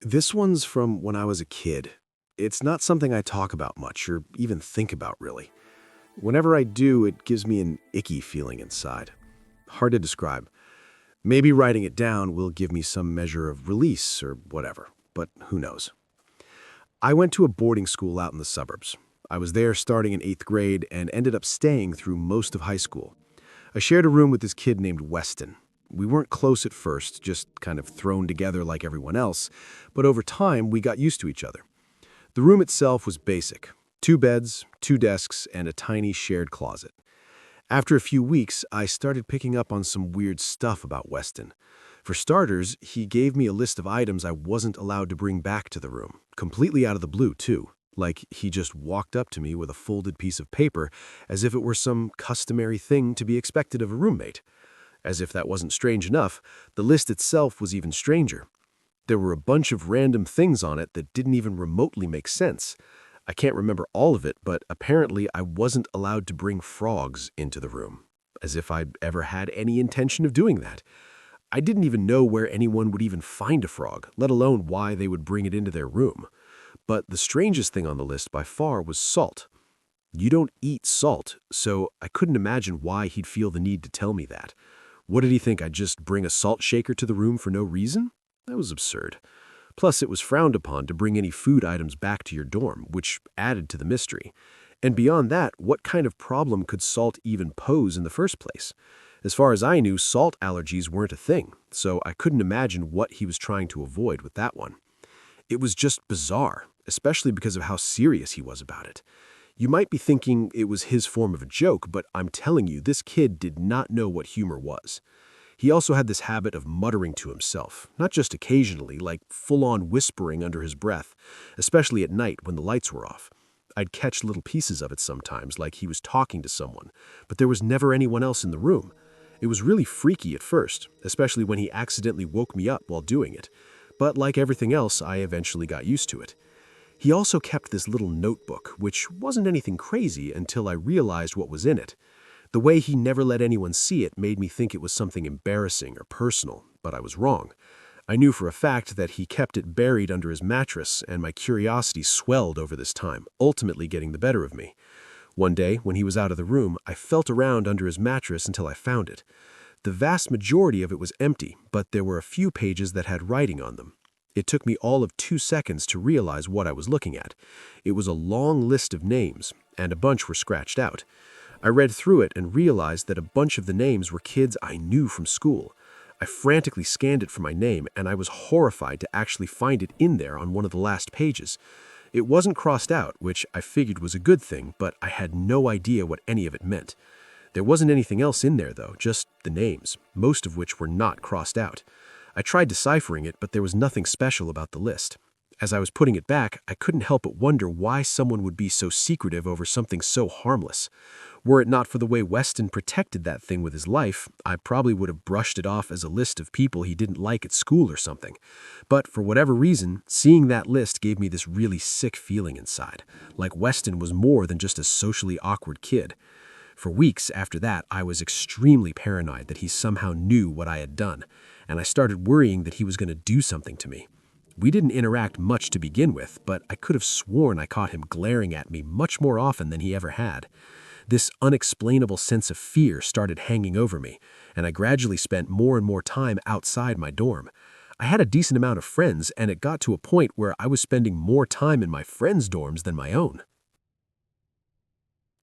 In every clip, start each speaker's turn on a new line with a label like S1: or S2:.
S1: This one's from when I was a kid. It's not something I talk about much or even think about, really. Whenever I do, it gives me an icky feeling inside. Hard to describe. Maybe writing it down will give me some measure of release or whatever, but who knows. I went to a boarding school out in the suburbs. I was there starting in 8th grade and ended up staying through most of high school. I shared a room with this kid named Weston. We weren't close at first, just kind of thrown together like everyone else, but over time we got used to each other. The room itself was basic: 2 beds, 2 desks, and a tiny shared closet. After a few weeks, I started picking up on some weird stuff about Weston. For starters, he gave me a list of items I wasn't allowed to bring back to the room, completely out of the blue, too. Like he just walked up to me with a folded piece of paper as if it were some customary thing to be expected of a roommate. As if that wasn't strange enough, the list itself was even stranger. There were a bunch of random things on it that didn't even remotely make sense. I can't remember all of it, but apparently I wasn't allowed to bring frogs into the room, as if I'd ever had any intention of doing that. I didn't even know where anyone would even find a frog, let alone why they would bring it into their room. But the strangest thing on the list by far was salt. You don't eat salt, so I couldn't imagine why he'd feel the need to tell me that. What did he think, I'd just bring a salt shaker to the room for no reason? That was absurd. Plus, it was frowned upon to bring any food items back to your dorm, which added to the mystery. And beyond that, what kind of problem could salt even pose in the first place? As far as I knew, salt allergies weren't a thing, so I couldn't imagine what he was trying to avoid with that one. It was just bizarre, especially because of how serious he was about it. You might be thinking it was his form of a joke, but I'm telling you, this kid did not know what humor was. He also had this habit of muttering to himself, not just occasionally, like full-on whispering under his breath, especially at night when the lights were off. I'd catch little pieces of it sometimes, like he was talking to someone, but there was never anyone else in the room. It was really freaky at first, especially when he accidentally woke me up while doing it. But like everything else, I eventually got used to it. He also kept this little notebook, which wasn't anything crazy until I realized what was in it. The way he never let anyone see it made me think it was something embarrassing or personal, but I was wrong. I knew for a fact that he kept it buried under his mattress, and my curiosity swelled over this time, ultimately getting the better of me. One day, when he was out of the room, I felt around under his mattress until I found it. The vast majority of it was empty, but there were a few pages that had writing on them. It took me all of 2 seconds to realize what I was looking at. It was a long list of names, and a bunch were scratched out. I read through it and realized that a bunch of the names were kids I knew from school. I frantically scanned it for my name, and I was horrified to actually find it in there on one of the last pages. It wasn't crossed out, which I figured was a good thing, but I had no idea what any of it meant. There wasn't anything else in there, though, just the names, most of which were not crossed out. I tried deciphering it, but there was nothing special about the list. As I was putting it back, I couldn't help but wonder why someone would be so secretive over something so harmless. Were it not for the way Weston protected that thing with his life, I probably would have brushed it off as a list of people he didn't like at school or something. But for whatever reason, seeing that list gave me this really sick feeling inside, like Weston was more than just a socially awkward kid. For weeks after that, I was extremely paranoid that he somehow knew what I had done, and I started worrying that he was going to do something to me. We didn't interact much to begin with, but I could have sworn I caught him glaring at me much more often than he ever had. This unexplainable sense of fear started hanging over me, and I gradually spent more and more time outside my dorm. I had a decent amount of friends, and it got to a point where I was spending more time in my friends' dorms than my own.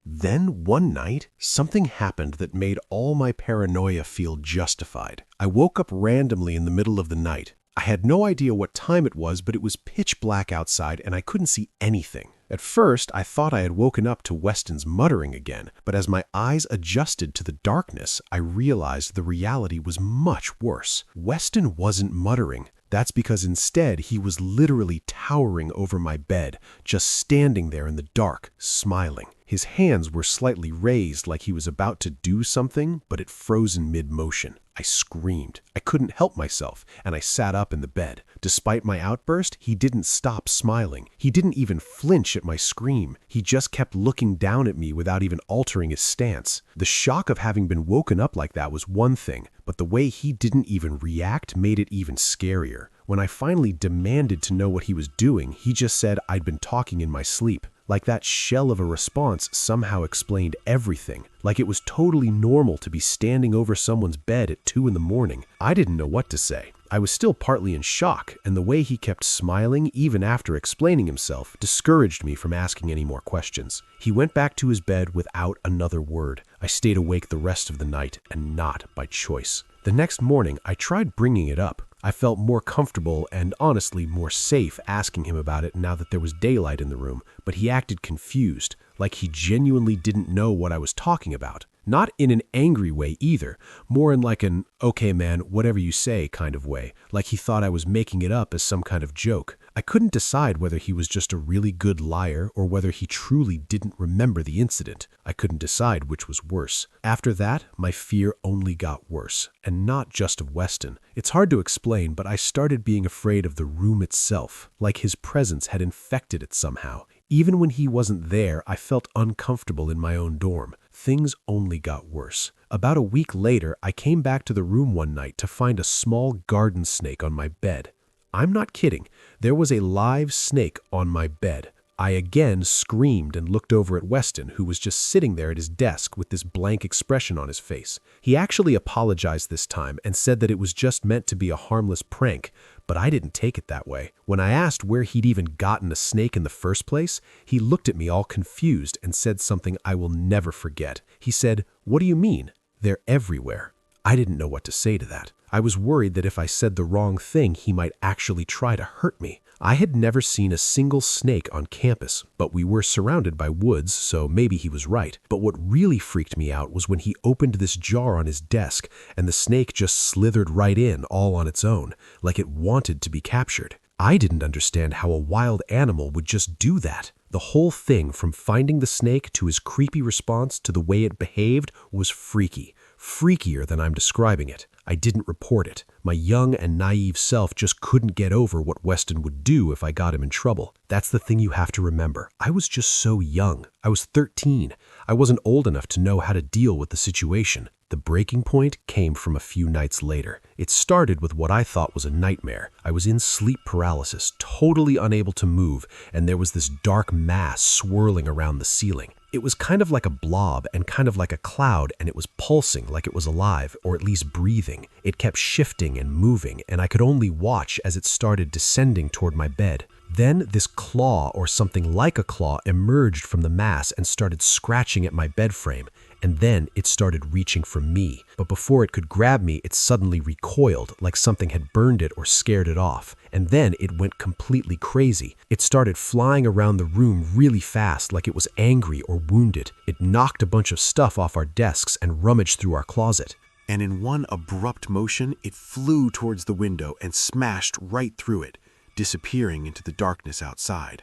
S1: Then one night, something happened that made all my paranoia feel justified. I woke up randomly in the middle of the night. I had no idea what time it was, but it was pitch black outside and I couldn't see anything. At first, I thought I had woken up to Weston's muttering again, but as my eyes adjusted to the darkness, I realized the reality was much worse. Weston wasn't muttering. That's because instead he was literally towering over my bed, just standing there in the dark, smiling. His hands were slightly raised like he was about to do something, but it froze in mid-motion. I screamed. I couldn't help myself, and I sat up in the bed. Despite my outburst, he didn't stop smiling. He didn't even flinch at my scream. He just kept looking down at me without even altering his stance. The shock of having been woken up like that was one thing, but the way he didn't even react made it even scarier. When I finally demanded to know what he was doing, he just said I'd been talking in my sleep. Like that shell of a response somehow explained everything. Like it was totally normal to be standing over someone's bed at 2 in the morning. I didn't know what to say. I was still partly in shock, and the way he kept smiling even after explaining himself discouraged me from asking any more questions. He went back to his bed without another word. I stayed awake the rest of the night, and not by choice. The next morning, I tried bringing it up. I felt more comfortable and honestly more safe asking him about it now that there was daylight in the room, but he acted confused, like he genuinely didn't know what I was talking about. Not in an angry way either, more in like an, okay man, whatever you say kind of way, like he thought I was making it up as some kind of joke. I couldn't decide whether he was just a really good liar or whether he truly didn't remember the incident. I couldn't decide which was worse. After that, my fear only got worse, and not just of Weston. It's hard to explain, but I started being afraid of the room itself, like his presence had infected it somehow. Even when he wasn't there, I felt uncomfortable in my own dorm. Things only got worse. About a week later, I came back to the room one night to find a small garden snake on my bed. I'm not kidding. There was a live snake on my bed. I again screamed and looked over at Weston, who was just sitting there at his desk with this blank expression on his face. He actually apologized this time and said that it was just meant to be a harmless prank, but I didn't take it that way. When I asked where he'd even gotten a snake in the first place, he looked at me all confused and said something I will never forget. He said, "What do you mean? They're everywhere." I didn't know what to say to that. I was worried that if I said the wrong thing, he might actually try to hurt me. I had never seen a single snake on campus, but we were surrounded by woods, so maybe he was right. But what really freaked me out was when he opened this jar on his desk, and the snake just slithered right in all on its own, like it wanted to be captured. I didn't understand how a wild animal would just do that. The whole thing, from finding the snake to his creepy response to the way it behaved, was freaky. Freakier than I'm describing it. I didn't report it. My young and naive self just couldn't get over what Weston would do if I got him in trouble. That's the thing you have to remember. I was just so young. I was 13. I wasn't old enough to know how to deal with the situation. The breaking point came from a few nights later. It started with what I thought was a nightmare. I was in sleep paralysis, totally unable to move, and there was this dark mass swirling around the ceiling. It was kind of like a blob and kind of like a cloud, and it was pulsing like it was alive, or at least breathing. It kept shifting and moving, and I could only watch as it started descending toward my bed. Then this claw, or something like a claw, emerged from the mass and started scratching at my bed frame. And then it started reaching for me. But before it could grab me, it suddenly recoiled, like something had burned it or scared it off. And then it went completely crazy. It started flying around the room really fast, like it was angry or wounded. It knocked a bunch of stuff off our desks and rummaged through our closet.
S2: And in one abrupt motion, it flew towards the window and smashed right through it, disappearing into the darkness outside.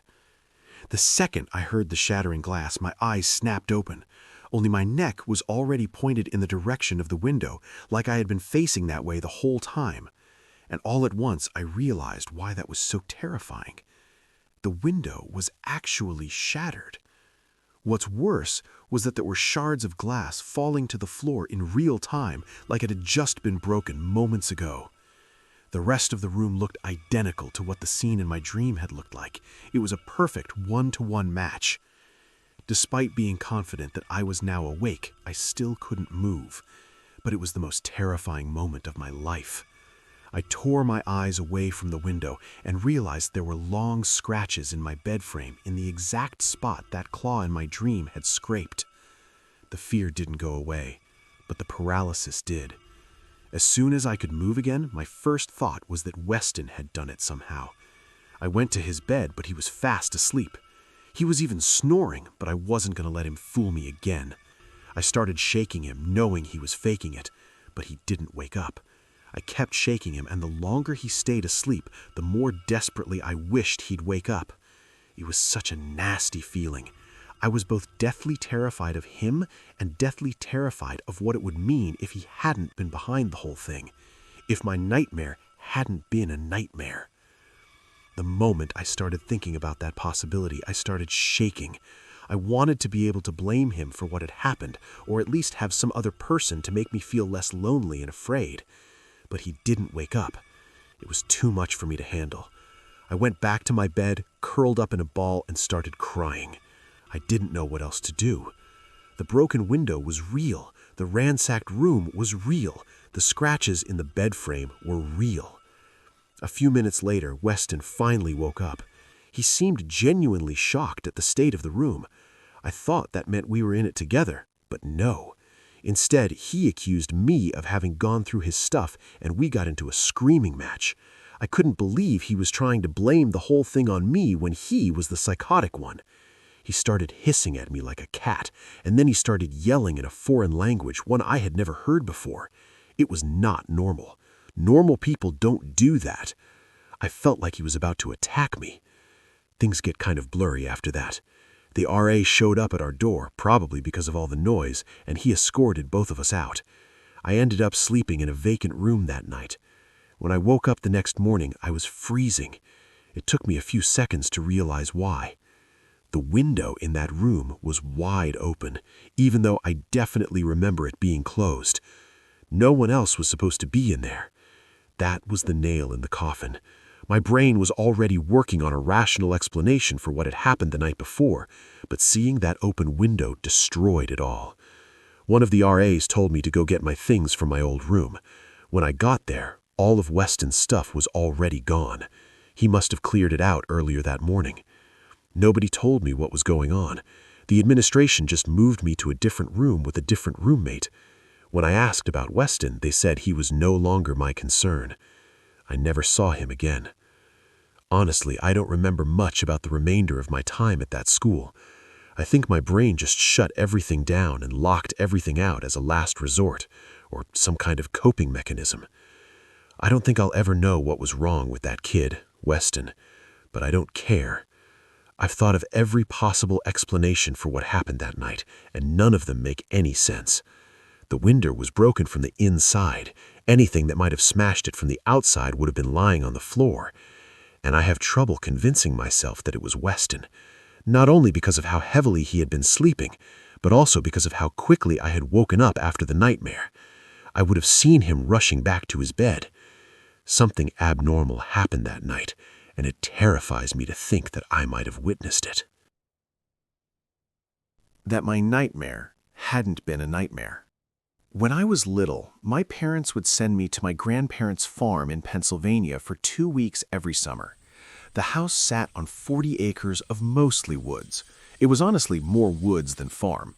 S2: The second I heard the shattering glass, my eyes snapped open. Only my neck was already pointed in the direction of the window, like I had been facing that way the whole time. And all at once I realized why that was so terrifying. The window was actually shattered. What's worse was that there were shards of glass falling to the floor in real time, like it had just been broken moments ago. The rest of the room looked identical to what the scene in my dream had looked like. It was a perfect one-to-one match. Despite being confident that I was now awake, I still couldn't move. But it was the most terrifying moment of my life. I tore my eyes away from the window and realized there were long scratches in my bed frame in the exact spot that claw in my dream had scraped. The fear didn't go away, but the paralysis did. As soon as I could move again, my first thought was that Weston had done it somehow. I went to his bed, but he was fast asleep. He was even snoring, but I wasn't going to let him fool me again. I started shaking him, knowing he was faking it, but he didn't wake up. I kept shaking him, and the longer he stayed asleep, the more desperately I wished he'd wake up. It was such a nasty feeling. I was both deathly terrified of him and deathly terrified of what it would mean if he hadn't been behind the whole thing, if my nightmare hadn't been a nightmare. The moment I started thinking about that possibility, I started shaking. I wanted to be able to blame him for what had happened, or at least have some other person to make me feel less lonely and afraid. But he didn't wake up. It was too much for me to handle. I went back to my bed, curled up in a ball, and started crying. I didn't know what else to do. The broken window was real. The ransacked room was real. The scratches in the bed frame were real. A few minutes later, Weston finally woke up. He seemed genuinely shocked at the state of the room. I thought that meant we were in it together, but no. Instead, he accused me of having gone through his stuff, and we got into a screaming match. I couldn't believe he was trying to blame the whole thing on me when he was the psychotic one. He started hissing at me like a cat, and then he started yelling in a foreign language, one I had never heard before. It was not normal. Normal people don't do that. I felt like he was about to attack me. Things get kind of blurry after that. The RA showed up at our door, probably because of all the noise, and he escorted both of us out. I ended up sleeping in a vacant room that night. When I woke up the next morning, I was freezing. It took me a few seconds to realize why. The window in that room was wide open, even though I definitely remember it being closed. No one else was supposed to be in there. That was the nail in the coffin. My brain was already working on a rational explanation for what had happened the night before, but seeing that open window destroyed it all. One of the RAs told me to go get my things from my old room. When I got there, all of Weston's stuff was already gone. He must have cleared it out earlier that morning. Nobody told me what was going on. The administration just moved me to a different room with a different roommate. When I asked about Weston, they said he was no longer my concern. I never saw him again. Honestly, I don't remember much about the remainder of my time at that school. I think my brain just shut everything down and locked everything out as a last resort, or some kind of coping mechanism. I don't think I'll ever know what was wrong with that kid, Weston, but I don't care. I've thought of every possible explanation for what happened that night, and none of them make any sense. The window was broken from the inside. Anything that might have smashed it from the outside would have been lying on the floor. And I have trouble convincing myself that it was Weston, not only because of how heavily he had been sleeping, but also because of how quickly I had woken up after the nightmare. I would have seen him rushing back to his bed. Something abnormal happened that night, and it terrifies me to think that I might have witnessed it.
S1: That my nightmare hadn't been a nightmare. When I was little, my parents would send me to my grandparents' farm in Pennsylvania for 2 weeks every summer. The house sat on 40 acres of mostly woods. It was honestly more woods than farm.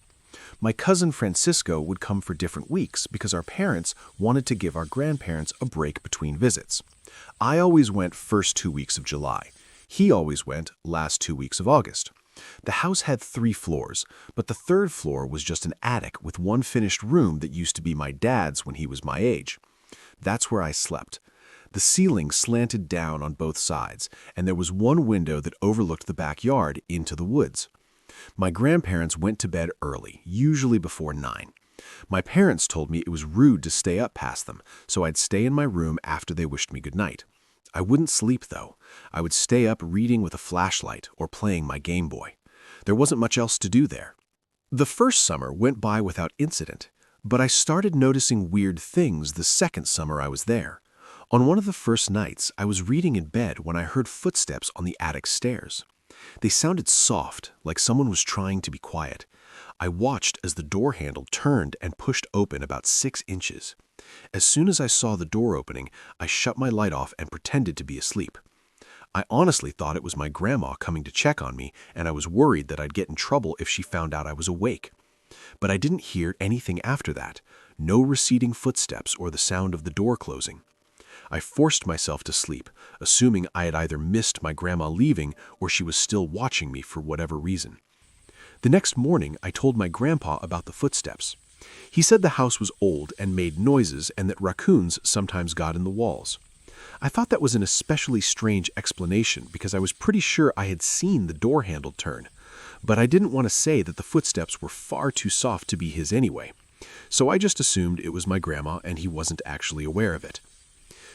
S1: My cousin Francisco would come for different weeks because our parents wanted to give our grandparents a break between visits. I always went first 2 weeks of July. He always went last 2 weeks of August. The house had 3 floors, but the third floor was just an attic with one finished room that used to be my dad's when he was my age. That's where I slept. The ceiling slanted down on both sides, and there was one window that overlooked the backyard into the woods. My grandparents went to bed early, usually before 9. My parents told me it was rude to stay up past them, so I'd stay in my room after they wished me good night. I wouldn't sleep, though. I would stay up reading with a flashlight or playing my Game Boy. There wasn't much else to do there. The first summer went by without incident, but I started noticing weird things the second summer I was there. On one of the first nights, I was reading in bed when I heard footsteps on the attic stairs. They sounded soft, like someone was trying to be quiet. I watched as the door handle turned and pushed open about 6 inches. As soon as I saw the door opening, I shut my light off and pretended to be asleep. I honestly thought it was my grandma coming to check on me, and I was worried that I'd get in trouble if she found out I was awake. But I didn't hear anything after that, no receding footsteps or the sound of the door closing. I forced myself to sleep, assuming I had either missed my grandma leaving or she was still watching me for whatever reason. The next morning, I told my grandpa about the footsteps. He said the house was old and made noises and that raccoons sometimes got in the walls. I thought that was an especially strange explanation because I was pretty sure I had seen the door handle turn, but I didn't want to say that the footsteps were far too soft to be his anyway. So I just assumed it was my grandma and he wasn't actually aware of it.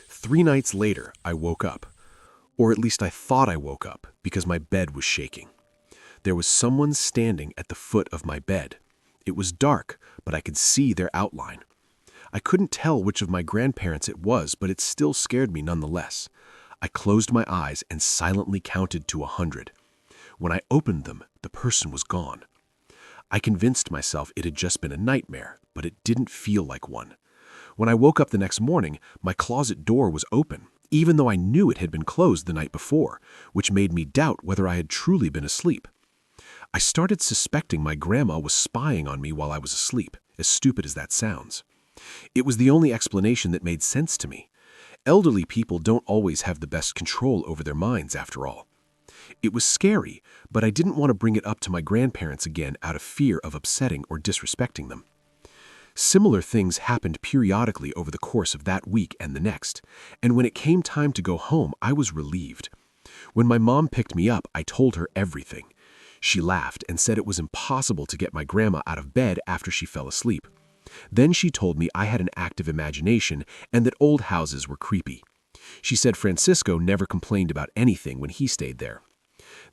S1: 3 nights later, I woke up. Or at least I thought I woke up because my bed was shaking. There was someone standing at the foot of my bed. It was dark, but I could see their outline.
S2: I couldn't tell which of my grandparents it was, but it still scared me nonetheless. I closed my eyes and silently counted to 100. When I opened them, the person was gone. I convinced myself it had just been a nightmare, but it didn't feel like one. When I woke up the next morning, my closet door was open, even though I knew it had been closed the night before, which made me doubt whether I had truly been asleep. I started suspecting my grandma was spying on me while I was asleep, as stupid as that sounds. It was the only explanation that made sense to me. Elderly people don't always have the best control over their minds, after all. It was scary, but I didn't want to bring it up to my grandparents again out of fear of upsetting or disrespecting them. Similar things happened periodically over the course of that week and the next, and when it came time to go home, I was relieved. When my mom picked me up, I told her everything. She laughed and said it was impossible to get my grandma out of bed after she fell asleep. Then she told me I had an active imagination and that old houses were creepy. She said Francisco never complained about anything when he stayed there.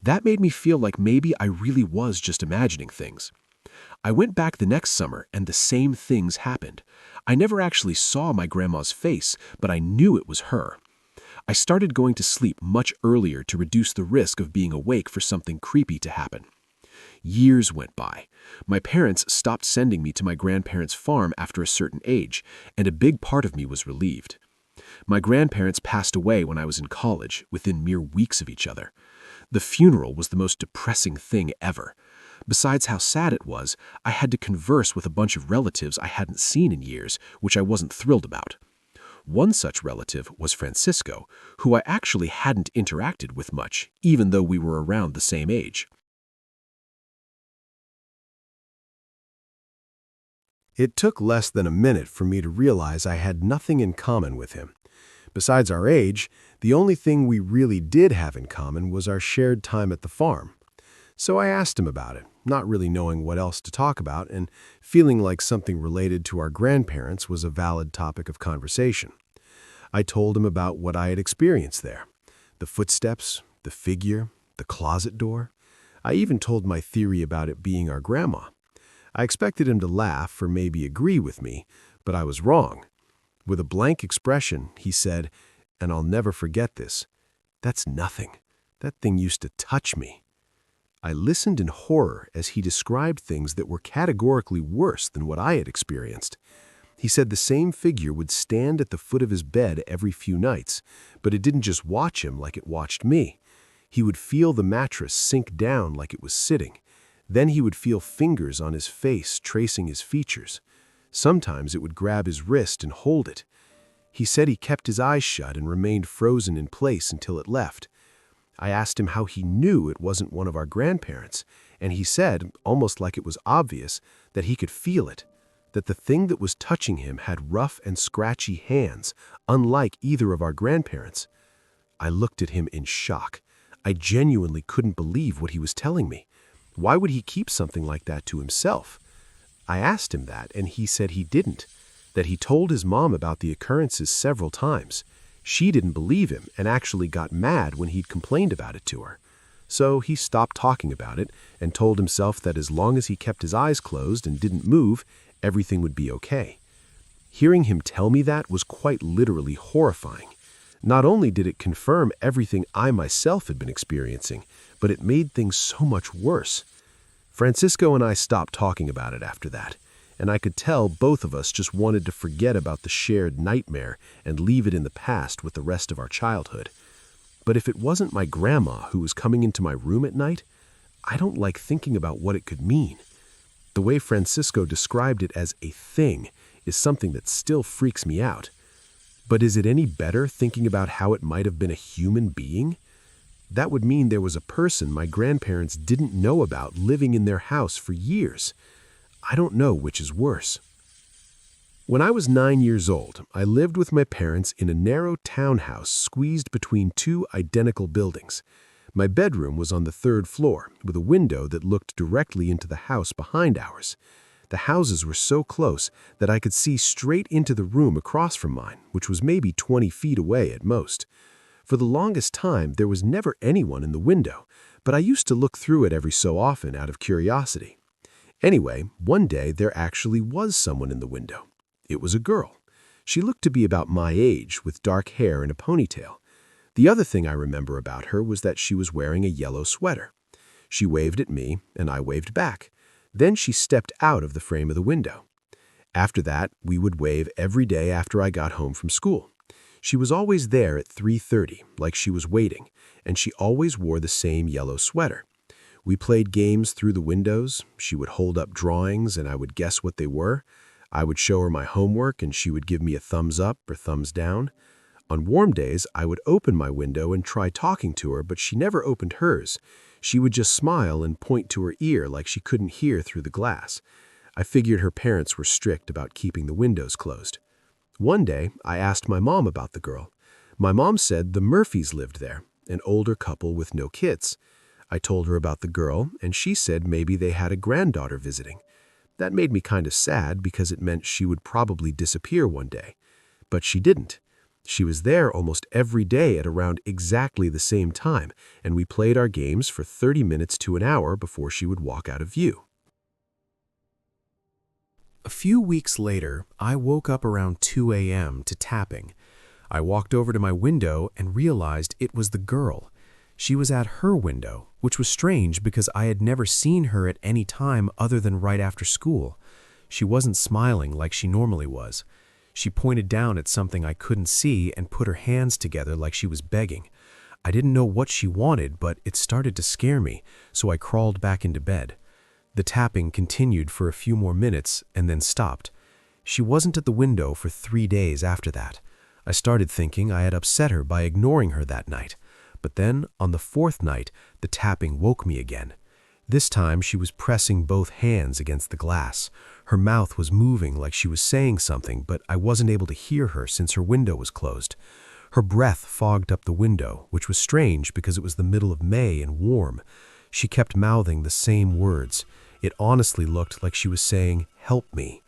S2: That made me feel like maybe I really was just imagining things. I went back the next summer and the same things happened. I never actually saw my grandma's face, but I knew it was her. I started going to sleep much earlier to reduce the risk of being awake for something creepy to happen. Years went by. My parents stopped sending me to my grandparents' farm after a certain age, and a big part of me was relieved. My grandparents passed away when I was in college, within mere weeks of each other. The funeral was the most depressing thing ever. Besides how sad it was, I had to converse with a bunch of relatives I hadn't seen in years, which I wasn't thrilled about. One such relative was Francisco, who I actually hadn't interacted with much, even though we were around the same age.
S1: It took less than a minute for me to realize I had nothing in common with him. Besides our age, the only thing we really did have in common was our shared time at the farm. So I asked him about it, not really knowing what else to talk about and feeling like something related to our grandparents was a valid topic of conversation. I told him about what I had experienced there. The footsteps, the figure, the closet door. I even told my theory about it being our grandma. I expected him to laugh or maybe agree with me, but I was wrong. With a blank expression, he said, and I'll never forget this, "That's nothing. That thing used to touch me." I listened in horror as he described things that were categorically worse than what I had experienced. He said the same figure would stand at the foot of his bed every few nights, but it didn't just watch him like it watched me. He would feel the mattress sink down like it was sitting. Then he would feel fingers on his face tracing his features. Sometimes it would grab his wrist and hold it. He said he kept his eyes shut and remained frozen in place until it left. I asked him how he knew it wasn't one of our grandparents, and he said, almost like it was obvious, that he could feel it, that the thing that was touching him had rough and scratchy hands, unlike either of our grandparents. I looked at him in shock. I genuinely couldn't believe what he was telling me. Why would he keep something like that to himself? I asked him that, and he said he didn't, that he told his mom about the occurrences several times. She didn't believe him and actually got mad when he'd complained about it to her. So he stopped talking about it and told himself that as long as he kept his eyes closed and didn't move, everything would be okay. Hearing him tell me that was quite literally horrifying. Not only did it confirm everything I myself had been experiencing, but it made things so much worse. Francisco and I stopped talking about it after that, and I could tell both of us just wanted to forget about the shared nightmare and leave it in the past with the rest of our childhood. But if it wasn't my grandma who was coming into my room at night, I don't like thinking about what it could mean. The way Francisco described it as a thing is something that still freaks me out. But is it any better thinking about how it might have been a human being? That would mean there was a person my grandparents didn't know about living in their house for years. I don't know which is worse. When I was 9 years old, I lived with my parents in a narrow townhouse squeezed between two identical buildings. My bedroom was on the 3rd floor, with a window that looked directly into the house behind ours. The houses were so close that I could see straight into the room across from mine, which was maybe 20 feet away at most. For the longest time, there was never anyone in the window, but I used to look through it every so often out of curiosity. Anyway, one day there actually was someone in the window. It was a girl. She looked to be about my age, with dark hair and a ponytail. The other thing I remember about her was that she was wearing a yellow sweater. She waved at me, and I waved back. Then she stepped out of the frame of the window. After that, we would wave every day after I got home from school. She was always there at 3:30, like she was waiting, and she always wore the same yellow sweater. We played games through the windows. She would hold up drawings, and I would guess what they were. I would show her my homework, and she would give me a thumbs up or thumbs down. On warm days, I would open my window and try talking to her, but she never opened hers. She would just smile and point to her ear like she couldn't hear through the glass. I figured her parents were strict about keeping the windows closed. One day, I asked my mom about the girl. My mom said the Murphys lived there, an older couple with no kids. I told her about the girl, and she said maybe they had a granddaughter visiting. That made me kind of sad because it meant she would probably disappear one day. But she didn't. She was there almost every day at around exactly the same time, and we played our games for 30 minutes to an hour before she would walk out of view. A few weeks later, I woke up around 2 a.m. to tapping. I walked over to my window and realized it was the girl. She was at her window, which was strange because I had never seen her at any time other than right after school. She wasn't smiling like she normally was. She pointed down at something I couldn't see and put her hands together like she was begging. I didn't know what she wanted, but it started to scare me, so I crawled back into bed. The tapping continued for a few more minutes and then stopped. She wasn't at the window for 3 days after that. I started thinking I had upset her by ignoring her that night. But then, on the 4th night, the tapping woke me again. This time, she was pressing both hands against the glass. Her mouth was moving like she was saying something, but I wasn't able to hear her since her window was closed. Her breath fogged up the window, which was strange because it was the middle of May and warm. She kept mouthing the same words. It honestly looked like she was saying, "Help me."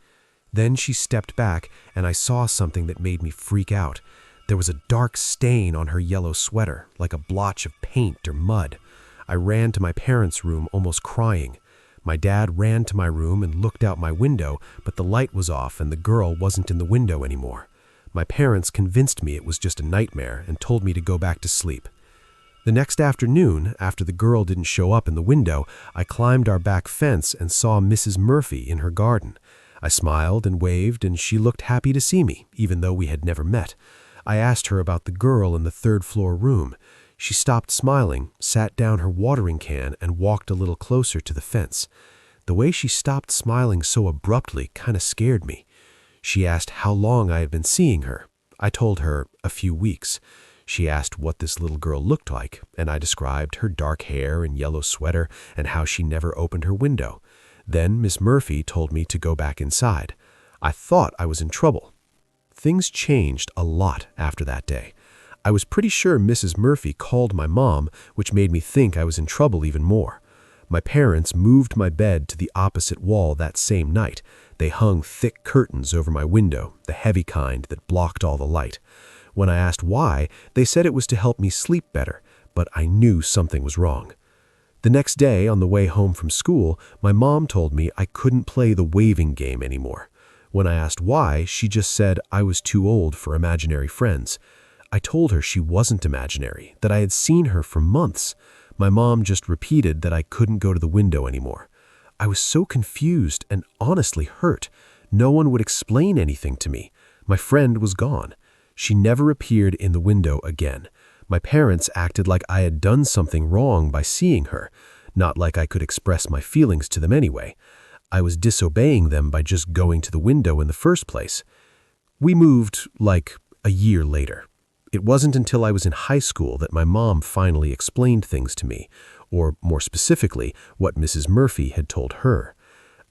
S1: Then she stepped back, and I saw something that made me freak out. There was a dark stain on her yellow sweater, like a blotch of paint or mud. I ran to my parents' room, almost crying. My dad ran to my room and looked out my window, but the light was off and the girl wasn't in the window anymore. My parents convinced me it was just a nightmare and told me to go back to sleep. The next afternoon, after the girl didn't show up in the window, I climbed our back fence and saw Mrs. Murphy in her garden. I smiled and waved, and she looked happy to see me, even though we had never met. I asked her about the girl in the 3rd-floor room. She stopped smiling, sat down her watering can, and walked a little closer to the fence. The way she stopped smiling so abruptly kind of scared me. She asked how long I had been seeing her. I told her a few weeks. She asked what this little girl looked like, and I described her dark hair and yellow sweater and how she never opened her window. Then Miss Murphy told me to go back inside. I thought I was in trouble. Things changed a lot after that day. I was pretty sure Mrs. Murphy called my mom, which made me think I was in trouble even more. My parents moved my bed to the opposite wall that same night. They hung thick curtains over my window, the heavy kind that blocked all the light. When I asked why, they said it was to help me sleep better, but I knew something was wrong. The next day, on the way home from school, my mom told me I couldn't play the waving game anymore. When I asked why, she just said I was too old for imaginary friends. I told her she wasn't imaginary, that I had seen her for months. My mom just repeated that I couldn't go to the window anymore. I was so confused and honestly hurt. No one would explain anything to me. My friend was gone. She never appeared in the window again. My parents acted like I had done something wrong by seeing her, not like I could express my feelings to them anyway. I was disobeying them by just going to the window in the first place. We moved like a year later. It wasn't until I was in high school that my mom finally explained things to me, or more specifically, what Mrs. Murphy had told her.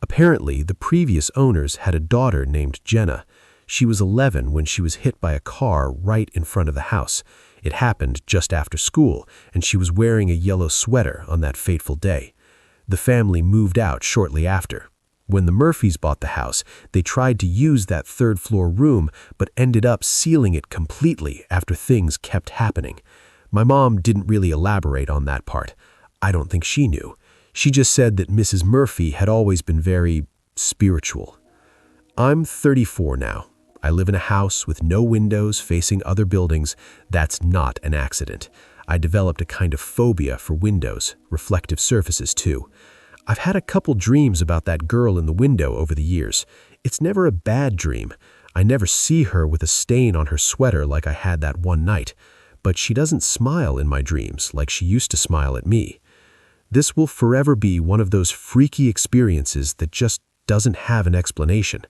S1: Apparently, the previous owners had a daughter named Jenna. She was 11 when she was hit by a car right in front of the house. It happened just after school, and she was wearing a yellow sweater on that fateful day. The family moved out shortly after. When the Murphys bought the house, they tried to use that 3rd-floor room, but ended up sealing it completely after things kept happening. My mom didn't really elaborate on that part. I don't think she knew. She just said that Mrs. Murphy had always been very spiritual. I'm 34 now. I live in a house with no windows facing other buildings. That's not an accident. I developed a kind of phobia for windows, reflective surfaces too. I've had a couple dreams about that girl in the window over the years. It's never a bad dream. I never see her with a stain on her sweater like I had that one night. But she doesn't smile in my dreams like she used to smile at me. This will forever be one of those freaky experiences that just doesn't have an explanation.